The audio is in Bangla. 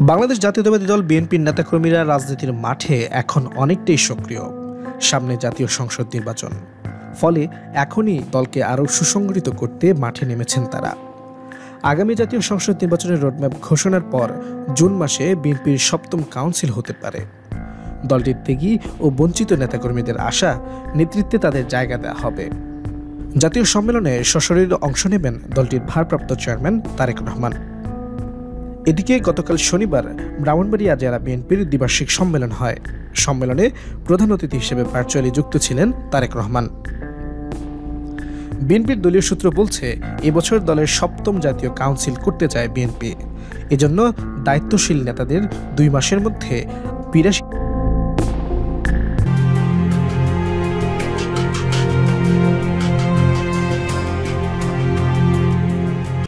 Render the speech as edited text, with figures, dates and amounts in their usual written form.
বাংলাদেশ জাতীয়তাবাদী দল বিএনপির নেতাকর্মীরা রাজনীতির মাঠে এখন অনেকটাই সক্রিয়। সামনে জাতীয় সংসদ নির্বাচন, ফলে এখনই দলকে আরও সুসংগঠিত করতে মাঠে নেমেছেন তারা। আগামী জাতীয় সংসদ নির্বাচনের রোডম্যাপ ঘোষণার পর জুন মাসে বিএনপির সপ্তম কাউন্সিল হতে পারে। দলটির ত্যাগী ও বঞ্চিত নেতাকর্মীদের আশা, নেতৃত্বে তাদের জায়গা দেওয়া হবে। জাতীয় সম্মেলনে সশরীরে অংশ নেবেন দলটির ভারপ্রাপ্ত চেয়ারম্যান তারেক রহমান। এদিকে গতকাল শনিবার ব্রাহ্মণবাড়িয়া জেলা বিএনপির দ্বিবার্ষিক সম্মেলন হয়। সম্মেলনে প্রধান অতিথি হিসেবে ভার্চুয়ালি যুক্ত ছিলেন তারেক রহমান। বিএনপির দলীয় সূত্র বলছে, এবছর দলের সপ্তম জাতীয় কাউন্সিল করতে চায় বিএনপি। এজন্য দায়িত্বশীল নেতাদের 2 মাসের মধ্যে 82